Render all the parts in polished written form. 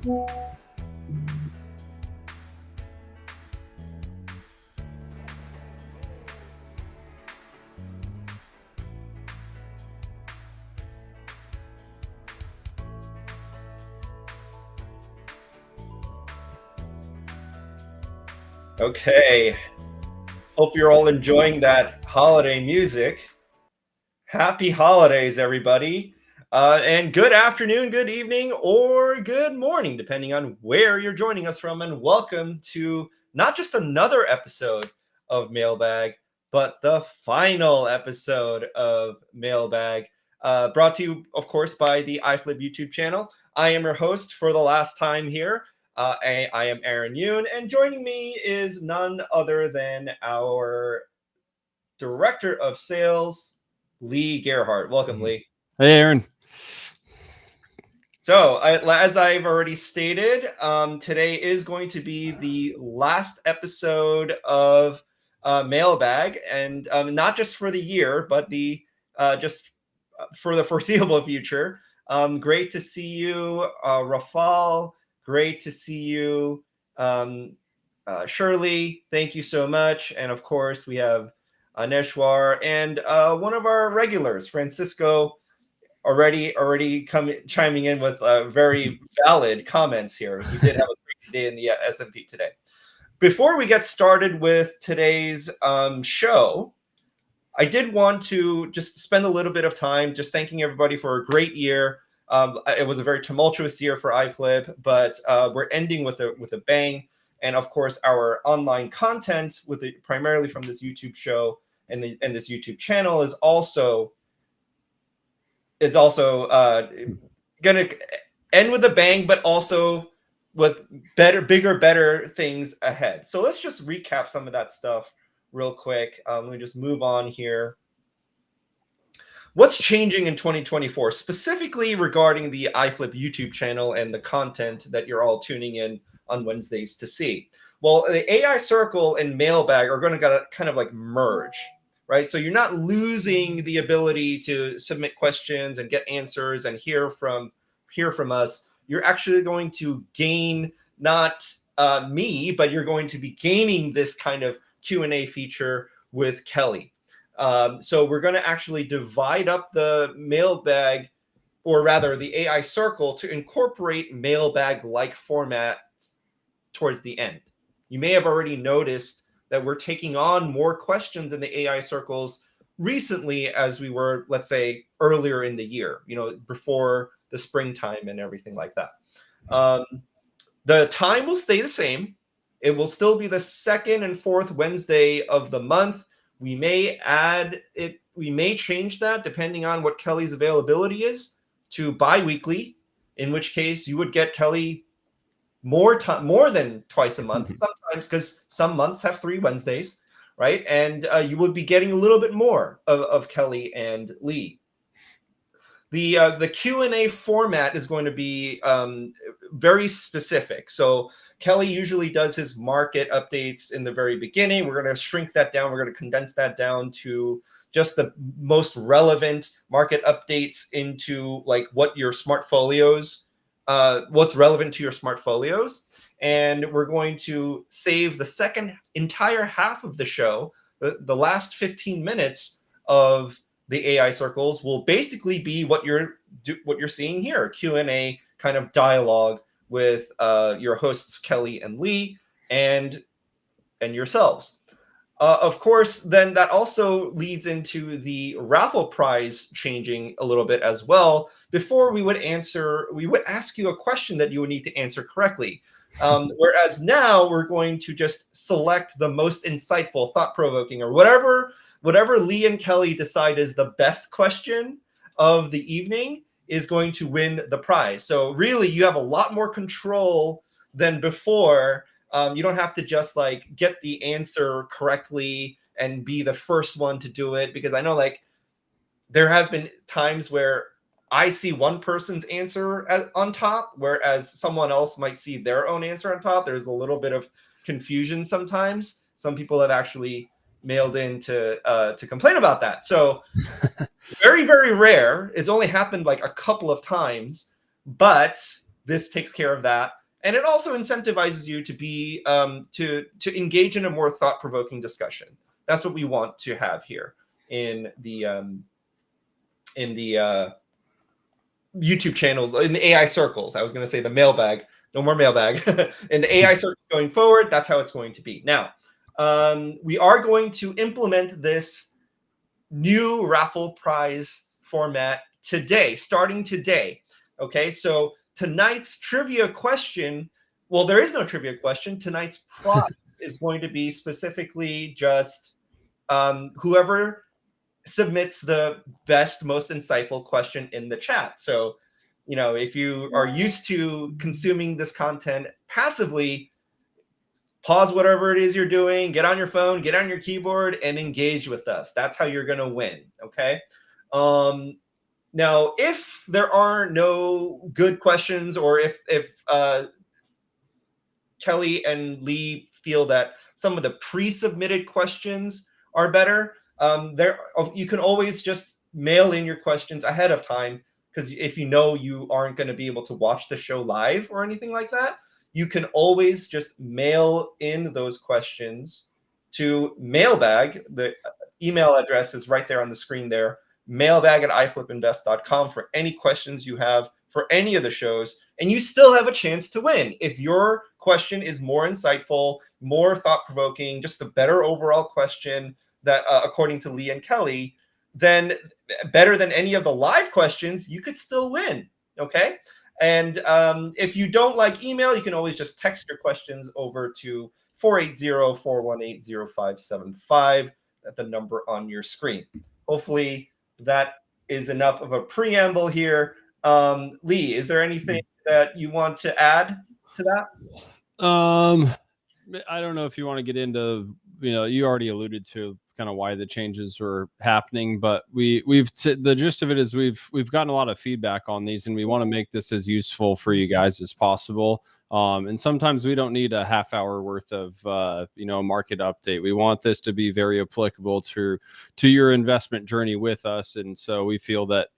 Okay, hope you're all enjoying that holiday music. Happy holidays, everybody. And good afternoon, good evening, or good morning, depending on where you're joining us from. And welcome to not just another episode of Mailbag, but the final episode of Mailbag, brought to you, of course, by the iFlip YouTube channel. I am your host for the last time here. I am Aaron Yoon, and joining me is none other than our Director of Sales, Lee Gerhardt. Welcome, Lee. Hey, Aaron. So, as I've already stated, today is going to be the last episode of Mailbag, and not just for the year, but the just for the foreseeable future. Great to see you, Rafal. Great to see you, Shirley. Thank you so much. And of course, we have Neshwar and one of our regulars, Francisco, already chiming in with very valid comments here. We did have a crazy day in the S&P today. Before we get started with today's show, I did want to just spend a little bit of time just thanking everybody for a great year. It was a very tumultuous year for iFlip, but we're ending with a bang. And of course, our online content, primarily from this YouTube show and this YouTube channel, is also going to end with a bang, but also with bigger, better things ahead. So let's just recap some of that stuff real quick. Let me just move on here. What's changing in 2024, specifically regarding the iFlip YouTube channel and the content that you're all tuning in on Wednesdays to see? Well, the AI Circle and Mailbag are going to kind of like merge, right? So you're not losing the ability to submit questions and get answers and hear from us. You're actually going to gain not me, but you're going to be gaining this kind of Q&A feature with Kelly. So we're going to actually divide up the Mailbag, or rather the AI Circle, to incorporate Mailbag-like format towards the end. You may have already noticed that we're taking on more questions in the AI Circles recently as we were, let's say, earlier in the year, before the springtime and everything like that. The time will stay the same. It will still be the second and fourth Wednesday of the month. We may add it. We may change that depending on what Kelly's availability is to bi-weekly, in which case you would get Kelly more than twice a month sometimes, because some months have 3 Wednesdays, right? And you would be getting a little bit more of Kelly and Lee. The Q&A format is going to be very specific. So Kelly usually does his market updates in the very beginning. We're going to shrink that down. We're going to condense that down to just the most relevant market updates into like what your smartfolios, what's relevant to your smartfolios. And we're going to save the second entire half of the show, the last 15 minutes of the AI Circles will basically be what you're seeing here, Q&A kind of dialogue with your hosts Kelly and Lee and yourselves. Of course, then that also leads into the raffle prize changing a little bit as well. Before we would ask you a question that you would need to answer correctly. Whereas now we're going to just select the most insightful, thought-provoking, or whatever Lee and Kelly decide is the best question of the evening is going to win the prize. So really, you have a lot more control than before. You don't have to just like get the answer correctly and be the first one to do it, because I know like there have been times where I see one person's answer on top, whereas someone else might see their own answer on top. There's a little bit of confusion sometimes. Some people have actually mailed in to complain about that. So very, very rare. It's only happened like a couple of times, but this takes care of that. And it also incentivizes you to be to engage in a more thought-provoking discussion. That's what we want to have here in the YouTube channels, in the AI circles. I was going to say the mailbag, no more mailbag. In the AI circles going forward, that's how it's going to be. Now, we are going to implement this new raffle prize format today, starting today. Okay, so tonight's trivia question, well, there is no trivia question. Tonight's prize is going to be specifically just whoever submits the best, most insightful question in the chat. So, you know, if you are used to consuming this content passively, pause whatever it is you're doing, get on your phone, get on your keyboard, and engage with us. That's how you're going to win. Okay. Now, if there are no good questions, or if Kelly and Lee feel that some of the pre-submitted questions are better, there you can always just mail in your questions ahead of time, because if you know you aren't going to be able to watch the show live or anything like that, you can always just mail in those questions to Mailbag. The email address is right there on the screen there, mailbag@iflipinvest.com, for any questions you have for any of the shows, and you still have a chance to win. If your question is more insightful, more thought-provoking, just a better overall question that, according to Lee and Kelly, then better than any of the live questions, you could still win, okay? And if you don't like email, you can always just text your questions over to 480-418-0575 at the number on your screen. Hopefully that is enough of a preamble here. Lee, is there anything that you want to add to that? I don't know if you want to get into, you already alluded to kind of why the changes were happening, but the gist of it is we've gotten a lot of feedback on these, and we want to make this as useful for you guys as possible. And sometimes we don't need a half hour worth of market update. We want this to be very applicable to your investment journey with us, and so we feel that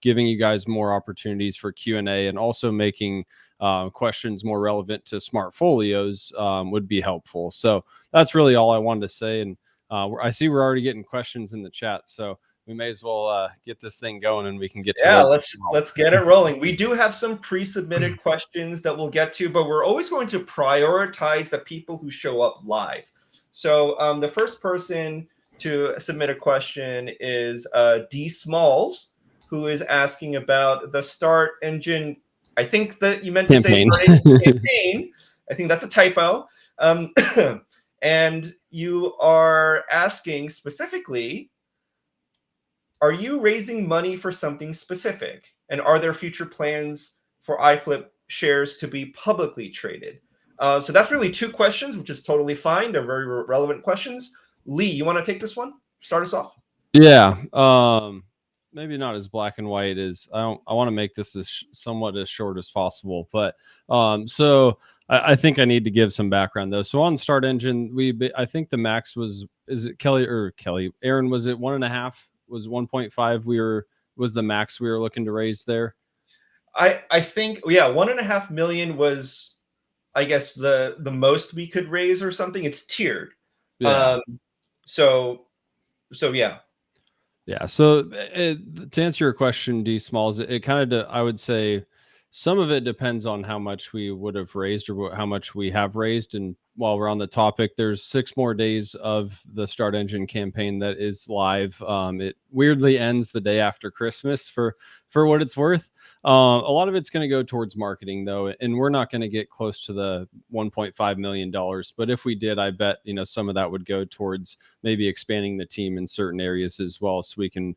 giving you guys more opportunities for Q&A and also making questions more relevant to smartfolios would be helpful. So that's really all I wanted to say. And I see we're already getting questions in the chat, so we may as well get this thing going, and we can get to let's get it rolling. We do have some pre-submitted questions that we'll get to, but we're always going to prioritize the people who show up live. So the first person to submit a question is D Smalls, who is asking about the Start Engine. I think that you meant to say Start Engine campaign. I think that's a typo. And you are asking specifically, are you raising money for something specific? And are there future plans for iFlip shares to be publicly traded? So that's really two questions, which is totally fine. They're very relevant questions. Lee, you want to take this one? Start us off? Yeah. Maybe not as black and white as I want to make this as somewhat as short as possible, but so I think I need to give some background though. So on Start Engine, I think the max was, is it Kelly, Aaron, was it 1.5? Was 1.5 was the max we were looking to raise there? I think, yeah, 1.5 million was, I guess, the most we could raise or something. It's tiered. Yeah. So yeah. Yeah. So to answer your question, D Smalls, it kind of, I would say some of it depends on how much we would have raised or how much we have raised. And while we're on the topic, there's 6 more days of the Start Engine campaign that is live. It weirdly ends the day after Christmas for what it's worth. A lot of it's going to go towards marketing though, and we're not going to get close to the $1.5 million. But if we did, I bet some of that would go towards maybe expanding the team in certain areas as well, so we can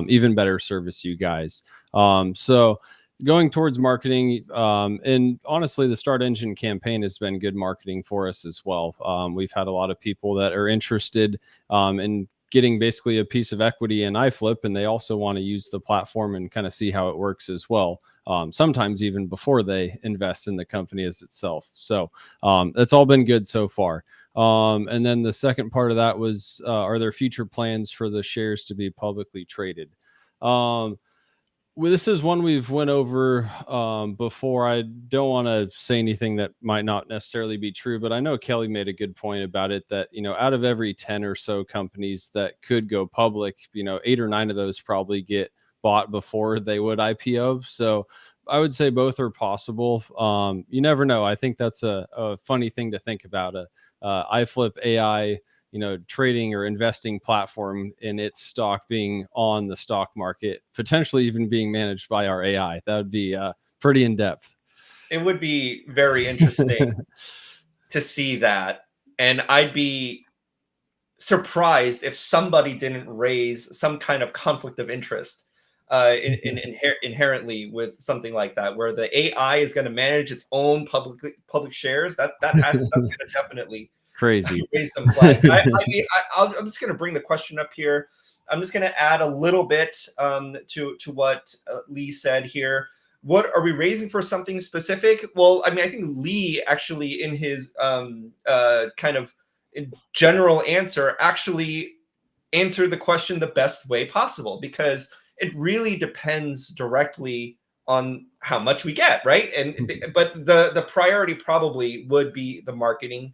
even better service you guys. So going towards marketing, and honestly, the Start Engine campaign has been good marketing for us as well. We've had a lot of people that are interested in getting basically a piece of equity in iFlip, and they also want to use the platform and kind of see how it works as well. Sometimes even before they invest in the company as itself. So it's all been good so far. And then the second part of that was, are there future plans for the shares to be publicly traded? Well, this is one we've went over before. I don't want to say anything that might not necessarily be true, but I know Kelly made a good point about it that, out of every 10 or so companies that could go public, 8 or 9 of those probably get bought before they would IPO. So I would say both are possible. You never know. I think that's a funny thing to think about. iFlip AI, trading or investing platform in its stock being on the stock market, potentially even being managed by our AI. That would be pretty in depth. It would be very interesting to see that. And I'd be surprised if somebody didn't raise some kind of conflict of interest inherently with something like that, where the AI is going to manage its own public shares. That's going to definitely crazy. raise some flags. I'm just going to bring the question up here. I'm just going to add a little bit to what Lee said here. What are we raising for something specific? Well, I think Lee actually in his kind of general answer actually answered the question the best way possible, because it really depends directly on how much we get, right? But the priority probably would be the marketing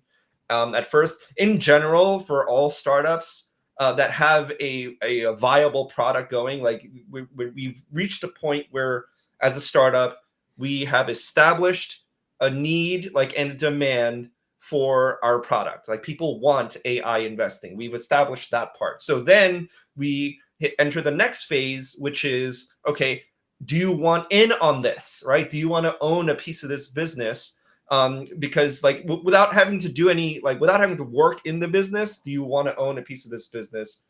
at first. In general, for all startups that have a viable product going, like we've reached a point where as a startup we have established a need and demand for our product. Like, people want AI investing. We've established that part. So then we enter the next phase, which is, okay, do you want in on this, right? Do you want to own a piece of this business? Because without having to do any, without having to work in the business, do you want to own a piece of this business?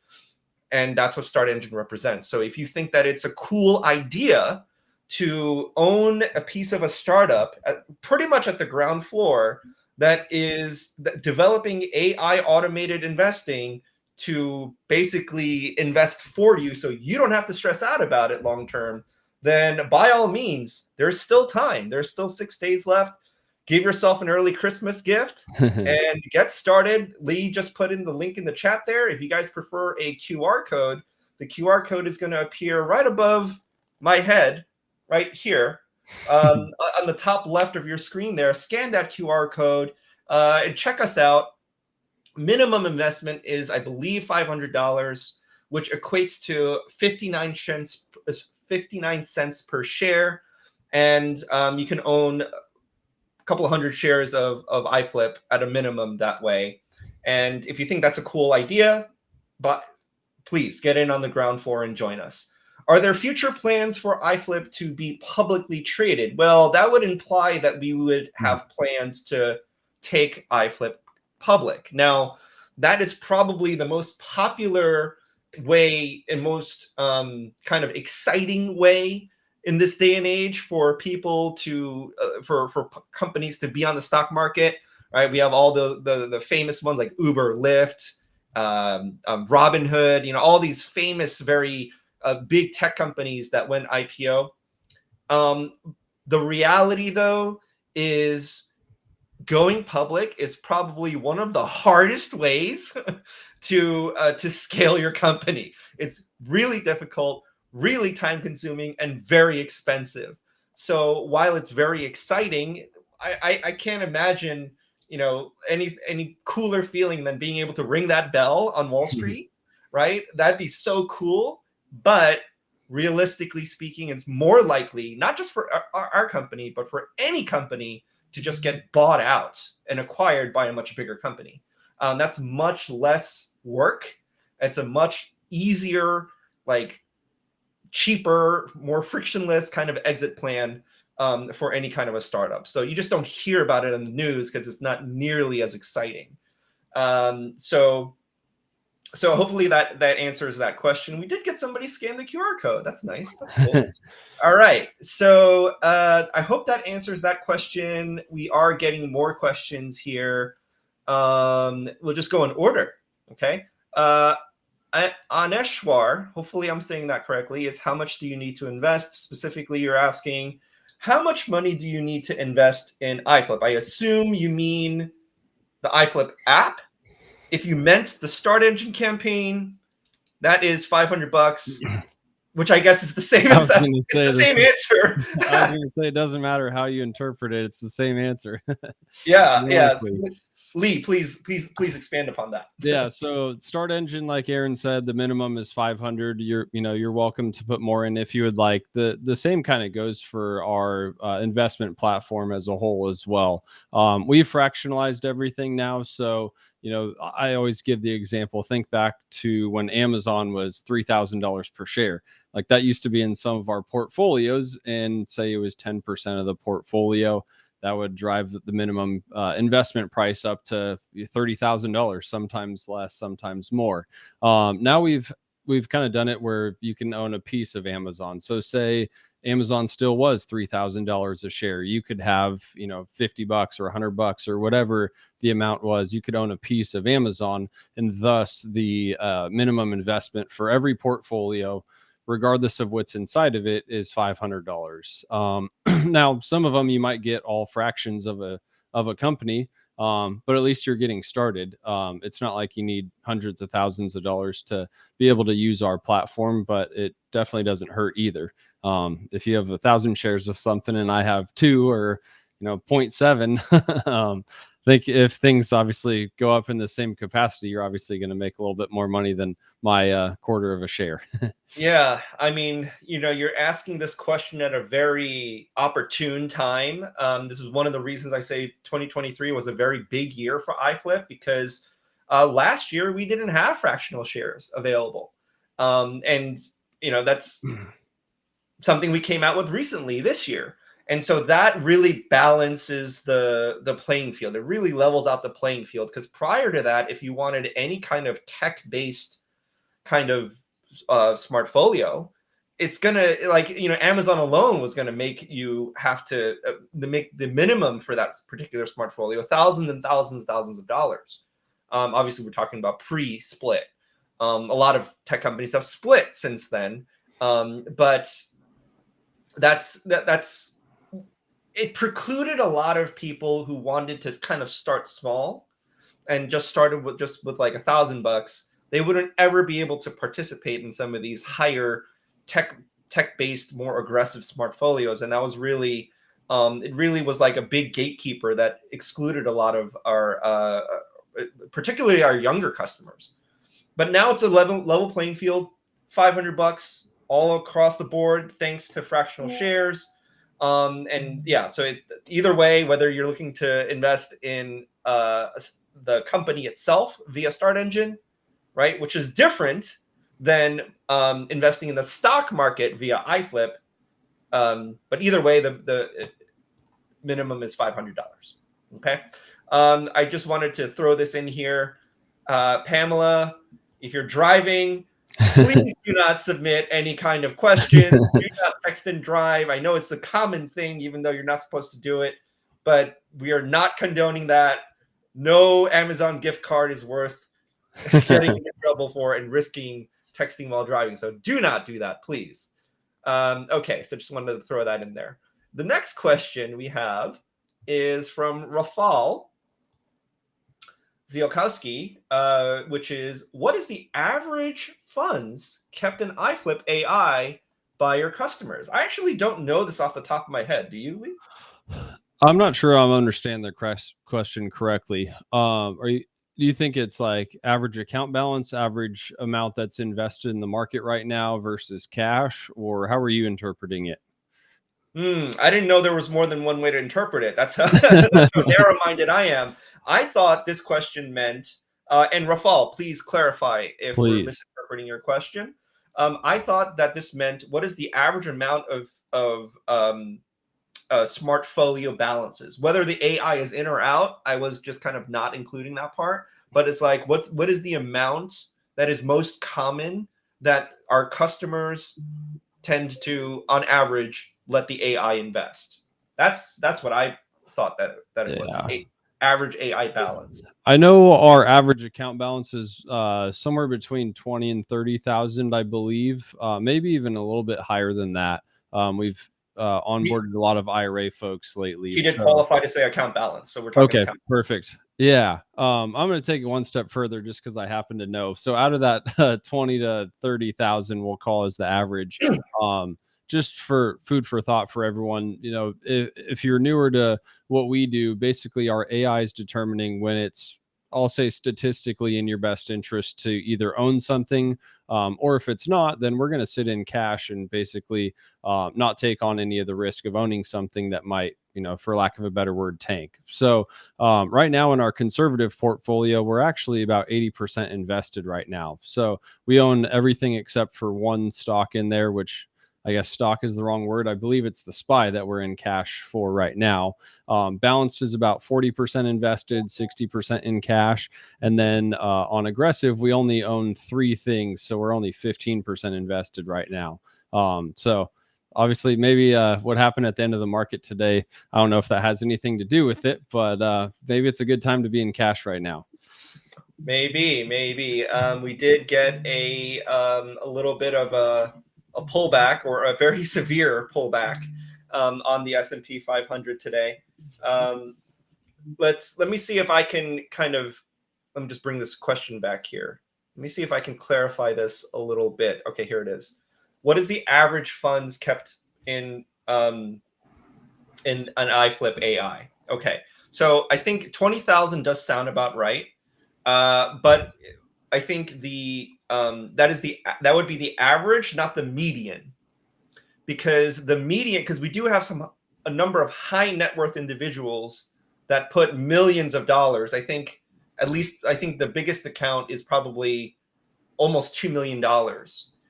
And that's what Start Engine represents. So if you think that it's a cool idea to own a piece of a startup pretty much at the ground floor that is developing AI automated investing to basically invest for you so you don't have to stress out about it long term, then by all means, there's still time. There's still 6 days left. Give yourself an early Christmas gift and get started. Lee just put in the link in the chat there. If you guys prefer a QR code, the QR code is going to appear right above my head, right here, on the top left of your screen there. Scan that QR code and check us out. Minimum investment is, I believe, $500, which equates to 59 cents per share. And you can own a couple of hundred shares of iFlip at a minimum that way. And if you think that's a cool idea, but please get in on the ground floor and join us. Are there future plans for iFlip to be publicly traded? Well, that would imply that we would have plans to take iFlip public. Now, that is probably the most popular way and most kind of exciting way in this day and age for people to for companies to be on the stock market, right? We have all the famous ones like Uber, Lyft, Robinhood, all these famous, very big tech companies that went IPO. The reality, though, is going public is probably one of the hardest ways to scale your company. It's really difficult, really time consuming, and very expensive. So while it's very exciting, I can't imagine any cooler feeling than being able to ring that bell on Wall Street, right? That'd be so cool. But realistically speaking, it's more likely, not just for our company, but for any company, to just get bought out and acquired by a much bigger company. That's much less work. It's a much easier, cheaper, more frictionless kind of exit plan for any kind of a startup. So you just don't hear about it in the news because it's not nearly as exciting. So hopefully that answers that question. We did get somebody scan the QR code. That's nice. That's cool. All right. So I hope that answers that question. We are getting more questions here. We'll just go in order. Okay. Aneshwar, hopefully I'm saying that correctly, is how much do you need to invest? Specifically, you're asking, how much money do you need to invest in iFlip? I assume you mean the iFlip app. If you meant the Start Engine campaign, that is $500. which I guess is the same I as was that. going to It's say the this. same answer. I was going to say it doesn't matter how you interpret it; it's the same answer. Yeah, yeah. Ironically. Lee, please expand upon that. Yeah, so start engine, like Aaron said, the minimum is 500. You're welcome to put more in if you would like. The same kind of goes for our investment platform as a whole as well. We've fractionalized everything now, so I always give the example. Think back to when Amazon was $3,000 per share. Like that used to be in some of our portfolios, and say it was 10% of the portfolio, that would drive the minimum investment price up to $30,000, sometimes less, sometimes more. Now we've kind of done it where you can own a piece of Amazon. So say Amazon still was $3,000 a share, you could have $50 or $100 or whatever the amount was. You could own a piece of Amazon, and thus the minimum investment for every portfolio, regardless of what's inside of it, is $500. Now, some of them you might get all fractions of a company, but at least you're getting started. It's not like you need hundreds of thousands of dollars to be able to use our platform, but it definitely doesn't hurt either. If you have 1,000 shares of something and I have 2 or 0.7, I think if things obviously go up in the same capacity, you're obviously going to make a little bit more money than my quarter of a share. Yeah, I mean, you're asking this question at a very opportune time. This is one of the reasons I say 2023 was a very big year for iFlip, because last year we didn't have fractional shares available. And that's something we came out with recently this year. And so that really balances the playing field. It really levels out the playing field, because prior to that, if you wanted any kind of tech-based kind of smartfolio, it's gonna, Amazon alone was gonna make you have to make the minimum for that particular smartfolio thousands and thousands of dollars. Obviously, we're talking about pre-split. A lot of tech companies have split since then, but that's it precluded a lot of people who wanted to kind of start small and just started with like $1,000. They wouldn't ever be able to participate in some of these higher tech-based, more aggressive smartfolios. And that was really, it really was like a big gatekeeper that excluded a lot of our, particularly our younger customers. But now it's a level playing field, $500 all across the board, thanks to fractional shares. And yeah, so either way, whether you're looking to invest in the company itself via Start Engine, right, which is different than investing in the stock market via iFlip. But either way, the minimum is $500. Okay. I just wanted to throw this in here. Pamela, if you're driving, please do not submit any kind of questions. Do not text and drive. I know it's a common thing, even though you're not supposed to do it, but we are not condoning that. No Amazon gift card is worth getting in trouble for and risking texting while driving. So do not do that, please. Okay, so just wanted to throw that in there. The next question we have is from Rafal Ziolkowski, which is, what is the average funds kept in iFlip AI by your customers? I actually don't know this off the top of my head. Do you, Lee? I'm not sure I'm understanding the question correctly. Do you think it's like average account balance, average amount that's invested in the market right now versus cash, or how are you interpreting it? I didn't know there was more than one way to interpret it. That's that's how narrow-minded I am. I thought this question meant, and Rafal, please clarify if we're Please. misinterpreting your question. I thought that this meant, what is the average amount of smartfolio balances, whether the AI is in or out. I was just kind of not including that part, but it's like, what is the amount that is most common that our customers tend to, on average, let the AI invest? That's what I thought that it was. Average AI balance. I know our average account balance is somewhere between 20 and 30,000, I believe, maybe even a little bit higher than that. We've onboarded a lot of IRA folks lately. He did So qualify to say account balance. So we're talking okay, account. perfect. Yeah. I'm going to take it one step further just because I happen to know. So out of that 20 to 30,000, we'll call as the average. Just for food for thought for everyone, if you're newer to what we do, basically our AI is determining when it's, I'll say, statistically in your best interest to either own something, or if it's not, then we're going to sit in cash and basically not take on any of the risk of owning something that might, for lack of a better word, tank. So right now in our conservative portfolio, we're actually about 80% invested right now. So we own everything except for one stock in there, which I guess stock is the wrong word. I believe it's the SPY that we're in cash for right now. Balanced is about 40% invested, 60% in cash. And then on aggressive, we only own 3 things. So we're only 15% invested right now. So obviously, maybe what happened at the end of the market today, I don't know if that has anything to do with it, but maybe it's a good time to be in cash right now. Maybe. We did get a little bit of a pullback, or a very severe pullback, on the S&P 500 today. Let me see if I can let me just bring this question back here. Let me see if I can clarify this a little bit. Okay, here it is. What is the average funds kept in an iFlip AI? Okay, so I think 20,000 does sound about right. But I think that would be the average, not the median, because we do have a number of high net worth individuals that put millions of dollars. I think the biggest account is probably almost $2 million,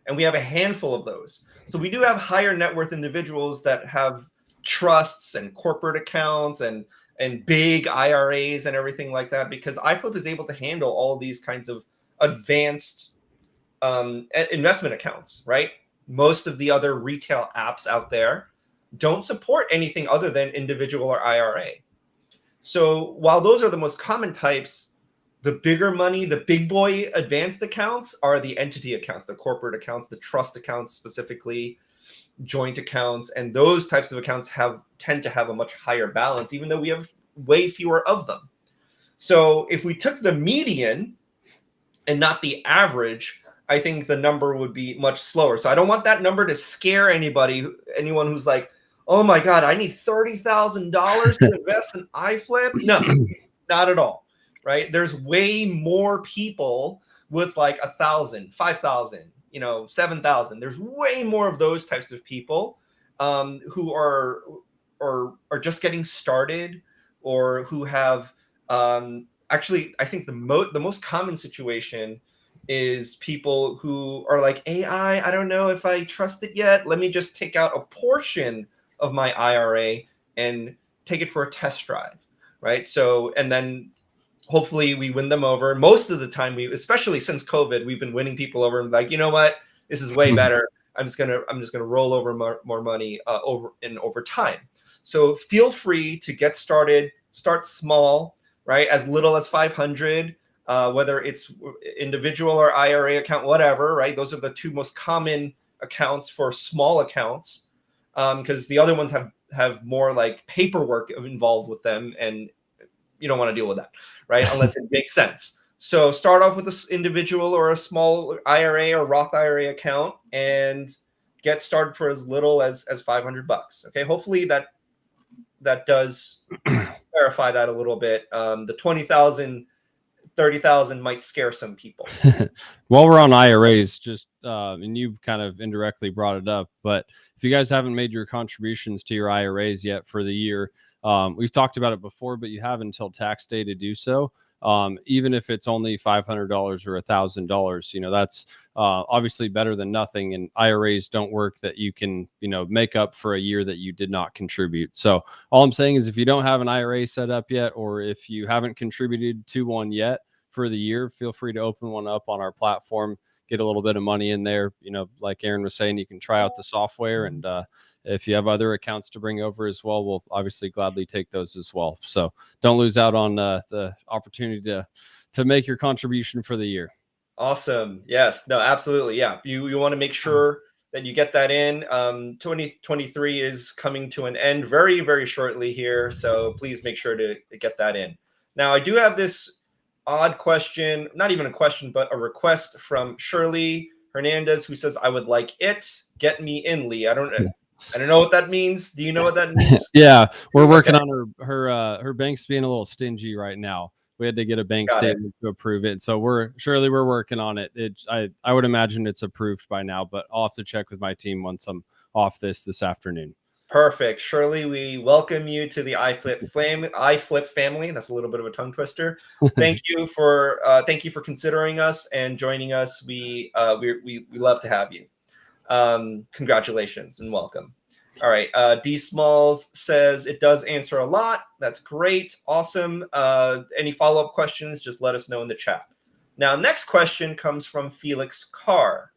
and we have a handful of those. So we do have higher net worth individuals that have trusts and corporate accounts and big IRAs and everything like that, because iFlip is able to handle all these kinds of advanced investment accounts, right? Most of the other retail apps out there don't support anything other than individual or IRA. So while those are the most common types, the bigger money, the big boy advanced accounts are the entity accounts, the corporate accounts, the trust accounts, specifically joint accounts, and those types of accounts tend to have a much higher balance, even though we have way fewer of them. So if we took the median and not the average, I think the number would be much slower. So I don't want that number to scare anyone who's like, oh my God, I need $30,000 to invest in iFlip. No, not at all. Right? There's way more people with like 1,000, 5,000, 7,000. There's way more of those types of people who are just getting started, or who have actually, I think the most common situation is people who are like, AI, I don't know if I trust it yet. Let me just take out a portion of my IRA and take it for a test drive, right? So, and then hopefully we win them over. Most of the time, especially since COVID, we've been winning people over and like, you know what, this is way better. I'm just gonna roll over more money over time. So feel free to get started. Start small, right? As little as 500, whether it's individual or IRA account, whatever, right? Those are the 2 most common accounts for small accounts, because the other ones have more like paperwork involved with them, and you don't want to deal with that, right? Unless it makes sense. So start off with this individual or a small IRA or Roth IRA account and get started for as little as $500. Okay, hopefully that does clarify that a little bit. The 20,000, 30,000 might scare some people. While we're on IRAs, just and you kind of indirectly brought it up, but if you guys haven't made your contributions to your IRAs yet for the year, we've talked about it before, but you have until tax day to do so. Even if it's only $500 or $1,000, that's obviously better than nothing. And IRAs don't work that you can, make up for a year that you did not contribute. So all I'm saying is, if you don't have an IRA set up yet, or if you haven't contributed to one yet for the year, feel free to open one up on our platform, get a little bit of money in there. Like Aaron was saying, you can try out the software, and if you have other accounts to bring over as well, we'll obviously gladly take those as well. So don't lose out on the opportunity to make your contribution for the year. Awesome. Yes. No, absolutely. Yeah. You want to make sure that you get that in. 2023 is coming to an end very, very shortly here, so please make sure to get that in. Now, I do have this odd question, not even a question, but a request from Shirley Hernandez, who says, "I would like it. Get me in, Lee." I don't know what that means. Do you know what that means? Yeah, we're working on her bank's being a little stingy right now. We had to get a bank Got it. statement to approve it. So we're working on it. I would imagine it's approved by now, but I'll have to check with my team once I'm off this afternoon. Perfect. Shirley, we welcome you to the iFlip family. That's a little bit of a tongue twister. Thank you for considering us and joining us. We love to have you. Congratulations and welcome. All right. D Smalls says it does answer a lot. That's great. Awesome. Any follow-up questions, just let us know in the chat. Now, next question comes from Felix Carr.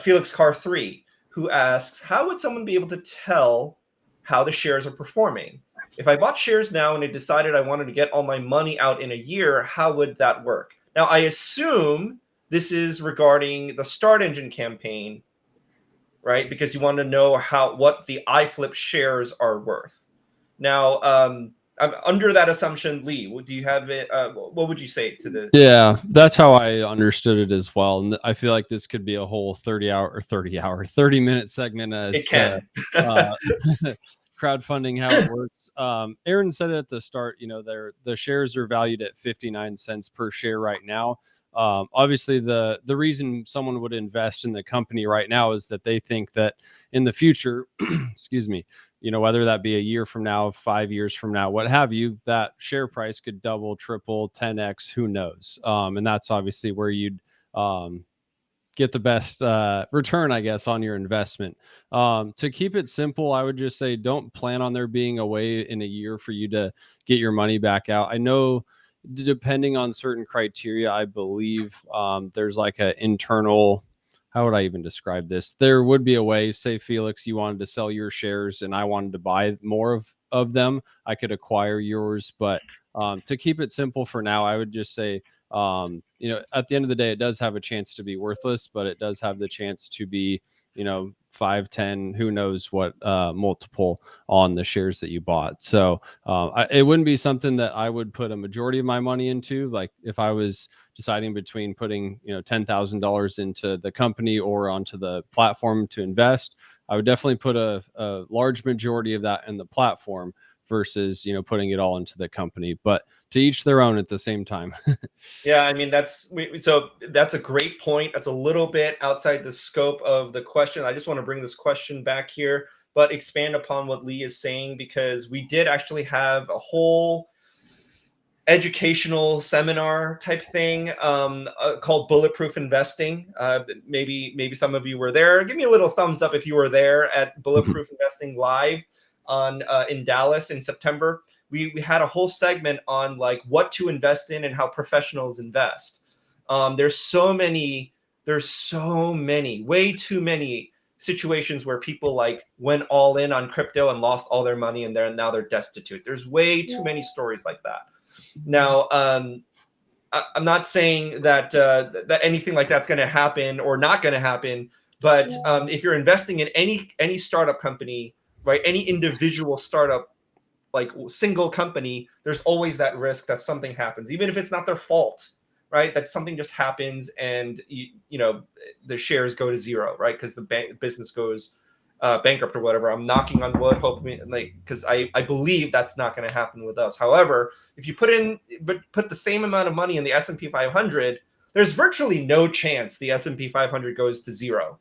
Felix Carr 3, who asks, how would someone be able to tell how the shares are performing? If I bought shares now and I decided I wanted to get all my money out in a year, how would that work? Now, I assume this is regarding the Start Engine campaign, right? Because you want to know what the iFlip shares are worth. Now, I'm under that assumption. Lee, do you have it? What would you say to the? Yeah, that's how I understood it as well. And I feel like this could be a whole 30-minute segment as It can. crowdfunding, how it works. Aaron said it at the start, the shares are valued at 59 cents per share right now. Obviously, the reason someone would invest in the company right now is that they think that in the future, excuse me, whether that be a year from now, 5 years from now, what have you, that share price could double, triple, 10x, who knows? And that's obviously where you'd get the best return, I guess, on your investment. To keep it simple, I would just say don't plan on there being a way in a year for you to get your money back out. I know depending on certain criteria, I believe there's like an internal, how would I even describe this? There would be a way, say, Felix, you wanted to sell your shares and I wanted to buy more of them. I could acquire yours. But to keep it simple for now, I would just say, at the end of the day, it does have a chance to be worthless, but it does have the chance to be, 5, 10, who knows what multiple on the shares that you bought. So it wouldn't be something that I would put a majority of my money into. Like if I was deciding between putting, $10,000 into the company or onto the platform to invest, I would definitely put a large majority of that in the platform versus, putting it all into the company. But to each their own at the same time. Yeah, I mean, that's a great point. That's a little bit outside the scope of the question. I just want to bring this question back here, but expand upon what Lee is saying, because we did actually have a whole educational seminar type thing called Bulletproof Investing. Maybe some of you were there. Give me a little thumbs up if you were there at Bulletproof Investing Live in Dallas in September. We had a whole segment on like what to invest in and how professionals invest. There's so many, way too many situations where people like went all in on crypto and lost all their money and now they're destitute. There's way too many stories like that. Now, I'm not saying that that anything like that's going to happen or not going to happen, but if you're investing in any startup company, right, any individual startup, like single company, there's always that risk that something happens, even if it's not their fault, right? That something just happens and the shares go to zero, right? Because the business goes bankrupt or whatever. I'm knocking on wood, hoping, because I believe that's not going to happen with us. However, if you put the same amount of money in the S&P 500, there's virtually no chance the S&P 500 goes to zero,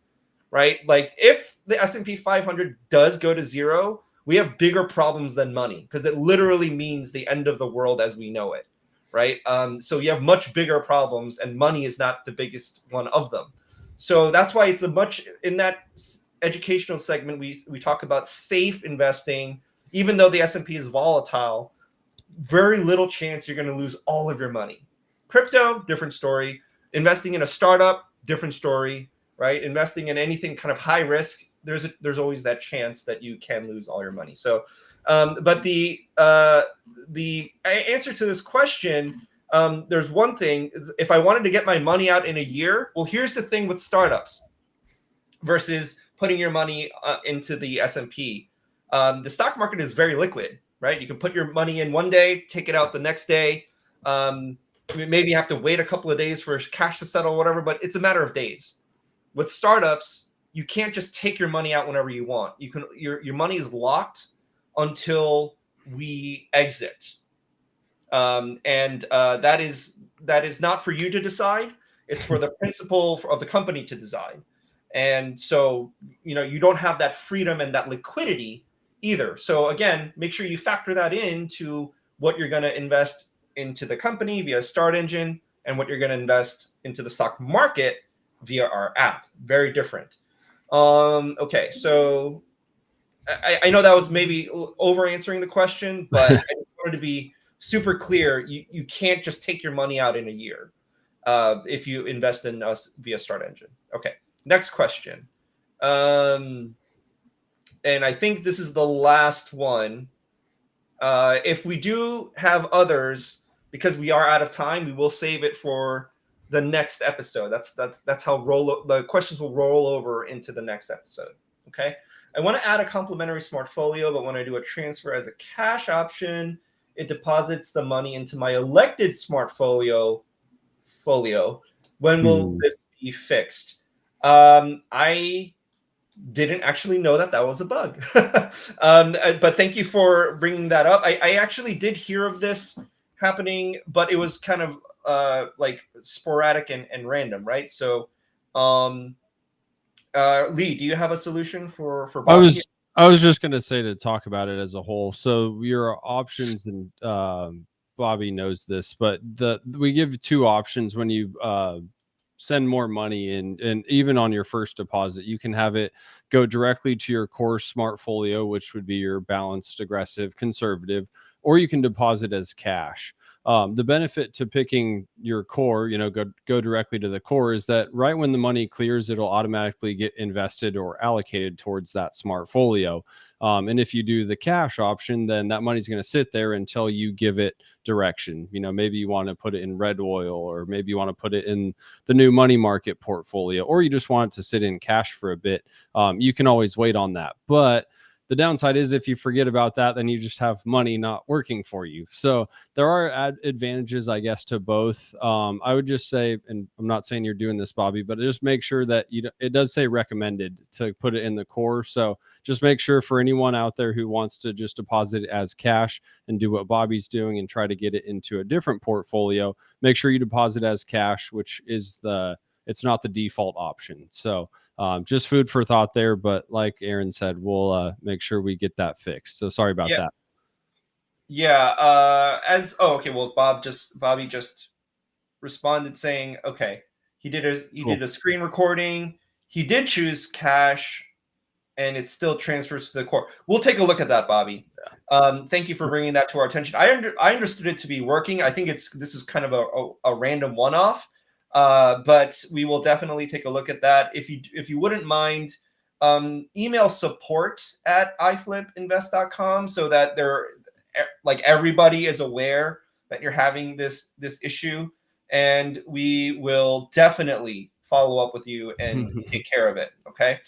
right? Like if the S&P 500 does go to zero, we have bigger problems than money, because it literally means the end of the world as we know it, right? So you have much bigger problems, and money is not the biggest one of them. So that's why it's in that educational segment we talk about safe investing. Even though the S&P is volatile, very little chance you're going to lose all of your money. Crypto, different story. Investing in a startup, different story, right? Investing in anything kind of high risk, there's always that chance that you can lose all your money. So, but the answer to this question, there's one thing: is if I wanted to get my money out in a year, well, here's the thing with startups. versus putting your money into the S&P. The stock market is very liquid, right? You can put your money in one day, take it out the next day. Maybe you have to wait a couple of days for cash to settle, whatever, but it's a matter of days. With startups, you can't just take your money out whenever you want. Your money is locked until we exit, and that is not for you to decide. It's for the principal of the company to decide. And so, you don't have that freedom and that liquidity either. So again, make sure you factor that into what you're going to invest into the company via Start Engine and what you're going to invest into the stock market via our app. Very different. Okay, so I know that was maybe over answering the question, but I just wanted to be super clear. You can't just take your money out in a year if you invest in us via Start Engine. Okay, next question. And I think this is the last one. If we do have others, because we are out of time, we will save it for the next episode. That's how the questions will roll over into the next episode. Okay. I want to add a complimentary Smartfolio, but when I do a transfer as a cash option, it deposits the money into my elected Smartfolio. When will this be fixed? I didn't actually know that was a bug. But thank you for bringing that up. I actually did hear of this happening, but it was kind of like sporadic and random, right? So, Lee, do you have a solution for Bobby? I was just going to say to talk about it as a whole. So your options, and Bobby knows this, but we give two options when you send more money in, and even on your first deposit, you can have it go directly to your core Smartfolio, which would be your balanced, aggressive, conservative, or you can deposit as cash. The benefit to picking your core, go directly to the core, is that right when the money clears, it'll automatically get invested or allocated towards that Smartfolio. And if you do the cash option, then that money's going to sit there until you give it direction. Maybe you want to put it in red oil, or maybe you want to put it in the new money market portfolio, or you just want it to sit in cash for a bit. You can always wait on that. But the downside is if you forget about that, then you just have money not working for you. So there are advantages, I guess, to both. I would just say, and I'm not saying you're doing this, Bobby, but just make sure that it does say recommended to put it in the core. So just make sure, for anyone out there who wants to just deposit it as cash and do what Bobby's doing and try to get it into a different portfolio, make sure you deposit as cash, which is it's not the default option. So just food for thought there, but like Aaron said, we'll make sure we get that fixed. So sorry about that. Yeah. Okay. Well, Bobby just responded saying, okay, he did a screen recording. He did choose cash, and it still transfers to the core. We'll take a look at that, Bobby. Thank you for bringing that to our attention. I understood it to be working. I think this is kind of a random one-off. But we will definitely take a look at that. If you wouldn't mind, email support@iflipinvest.com so that everybody is aware that you're having this issue, and we will definitely follow up with you and take care of it. Okay.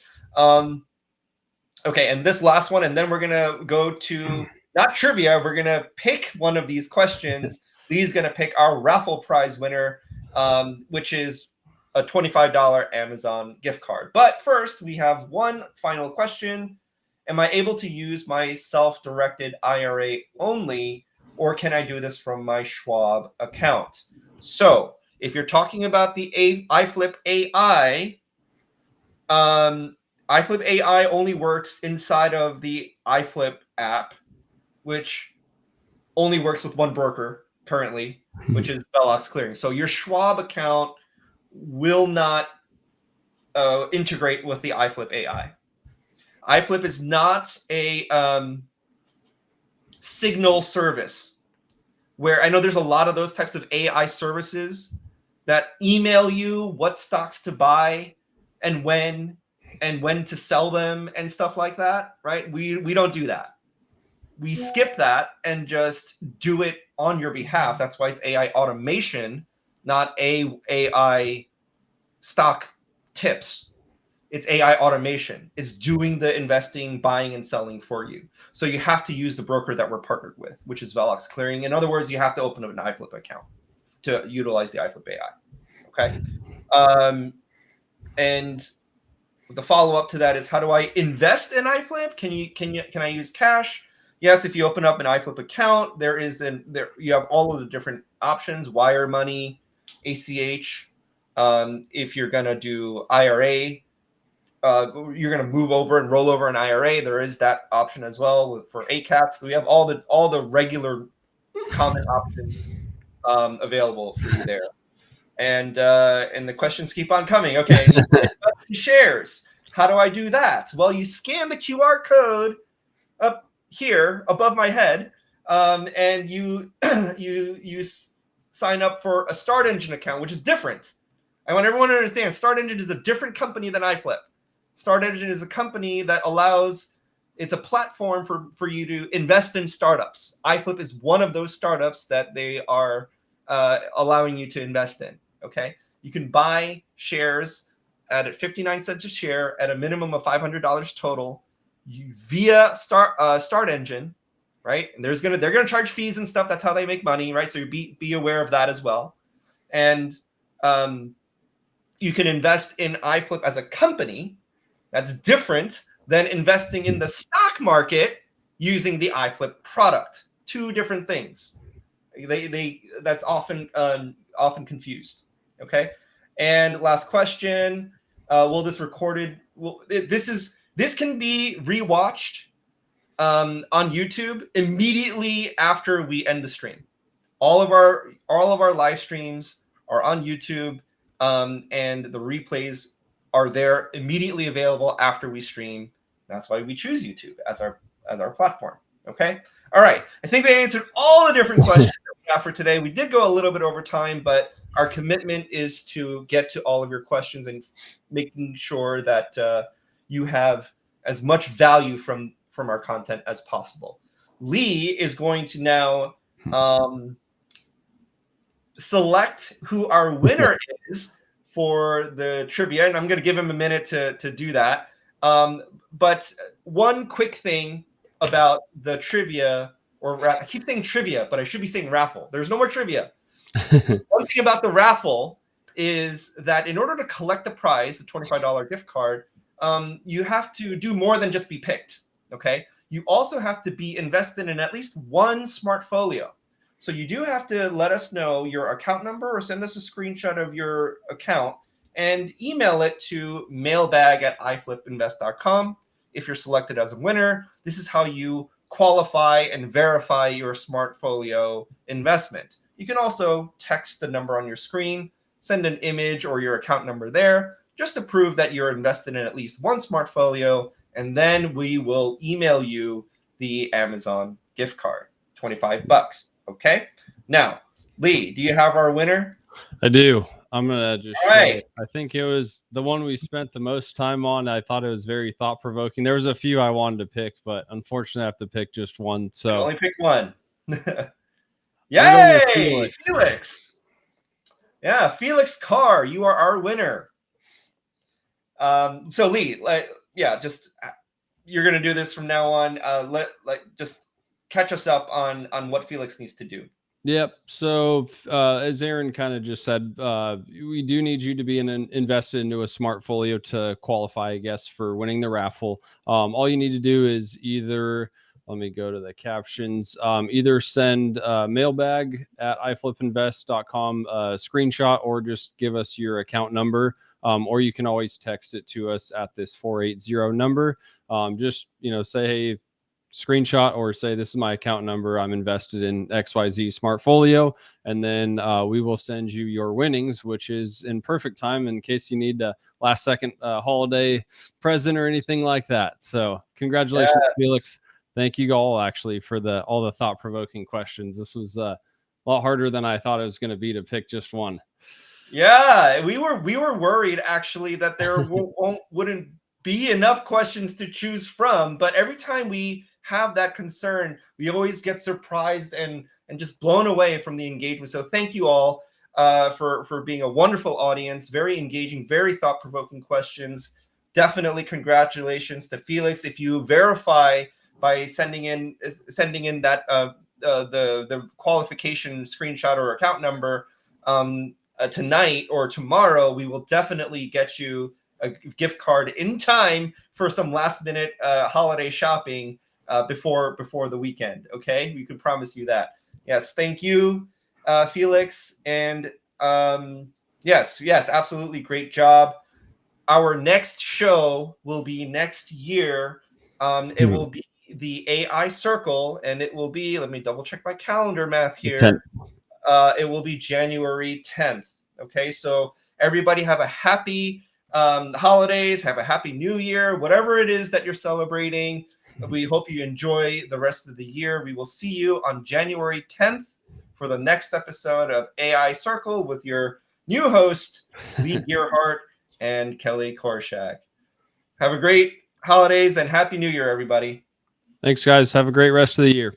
Okay, and this last one, and then we're gonna go to not trivia. We're gonna pick one of these questions. Lee's gonna pick our raffle prize winner, which is a $25 Amazon gift card. But first, we have one final question. Am I able to use my self-directed IRA only, or can I do this from my Schwab account? So if you're talking about the iFlip AI, iFlip AI only works inside of the iFlip app, which only works with one broker currently, which is Bellox Clearing. So your Schwab account will not integrate with the iFlip AI. iFlip is not a signal service, where I know there's a lot of those types of AI services that email you what stocks to buy and when to sell them and stuff like that, right? We don't do that. We skip that and just do it on your behalf. That's why it's AI automation, not AI stock tips. It's AI automation. It's doing the investing, buying, and selling for you. So you have to use the broker that we're partnered with, which is Velox Clearing. In other words, you have to open up an iFlip account to utilize the iFlip AI. Okay. And the follow-up to that is, how do I invest in iFlip? Can I use cash? Yes, if you open up an iFlip account, you have all of the different options: wire money, ACH. If you're gonna do IRA, you're gonna move over and roll over an IRA. There is that option as well for ACATs. We have all the regular common options available for you there. And the questions keep on coming. Okay, shares. How do I do that? Well, you scan the QR code up here above my head, and you you sign up for a Start Engine account, which is different. I want everyone to understand, Start Engine is a different company than iFlip. Start Engine is a company that it's a platform for you to invest in startups. iFlip is one of those startups that they are allowing you to invest in. Okay, you can buy shares at 59 cents a share at a minimum of $500 total via Start Engine, right? And they're gonna charge fees and stuff. That's how they make money, right? So you be aware of that as well. And you can invest in iFlip as a company. That's different than investing in the stock market using the iFlip product. Two different things. That's often confused. Okay. And last question: will this recorded? This can be rewatched on YouTube immediately after we end the stream. All of our live streams are on YouTube, and the replays are there immediately available after we stream. That's why we choose YouTube as our platform. Okay. All right. I think we answered all the different questions that we have for today. We did go a little bit over time, but our commitment is to get to all of your questions and making sure that you have as much value from our content as possible. Lee is going to now select who our winner is for the trivia, and I'm going to give him a minute to do that. But one quick thing about the trivia, I keep saying trivia, but I should be saying raffle. There's no more trivia. One thing about the raffle is that in order to collect the prize, the $25 gift card, you have to do more than just be picked. Okay, you also have to be invested in at least one smartfolio. So you do have to let us know your account number or send us a screenshot of your account and email it to mailbag@iflipinvest.com. If you're selected as a winner, this is how you qualify and verify your smartfolio investment. You can also text the number on your screen, send an image or your account number there, just to prove that you're invested in at least one smartfolio, and then we will email you the Amazon gift card, $25. Okay. Now, Lee, do you have our winner? I do. I'm gonna just All right. I think it was the one we spent the most time on. I thought it was very thought provoking. There was a few I wanted to pick, but unfortunately I have to pick just one. So only pick one. Yay, Felix. Yeah, Felix Carr, you are our winner. So Lee, just you're gonna do this from now on. Just catch us up on what Felix needs to do. Yep. So as Aaron kind of just said, we do need you to be invested into a smartfolio to qualify, I guess, for winning the raffle. All you need to do is either, let me go to the captions, either send mailbag@iflipinvest.com screenshot, or just give us your account number, or you can always text it to us at this 480 number. Just, say, hey, screenshot or say, this is my account number, I'm invested in XYZ smartfolio, and then we will send you your winnings, which is in perfect time in case you need a last second holiday present or anything like that. So congratulations, yes. Felix. Thank you all actually for all the thought-provoking questions. This was a lot harder than I thought it was going to be to pick just one. Yeah, we were worried actually that there wouldn't be enough questions to choose from, but every time we have that concern, we always get surprised and just blown away from the engagement. So thank you all for being a wonderful audience, very engaging, very thought-provoking questions. definitely congratulations to Felix. If you verify by sending in that the qualification screenshot or account number tonight or tomorrow, we will definitely get you a gift card in time for some last minute holiday shopping before the weekend. Okay, we can promise you that. Yes, thank you, Felix, and yes, absolutely great job. Our next show will be next year. It will be the AI Circle, and it will be, let me double check my calendar math here. It will be January 10th. Okay, so everybody have a happy holidays, have a happy new year, whatever it is that you're celebrating. We hope you enjoy the rest of the year. We will see you on January 10th for the next episode of AI Circle with your new host, Lee Gearhart and Kelly Korshak. Have a great holidays and happy new year, everybody. Thanks, guys. Have a great rest of the year.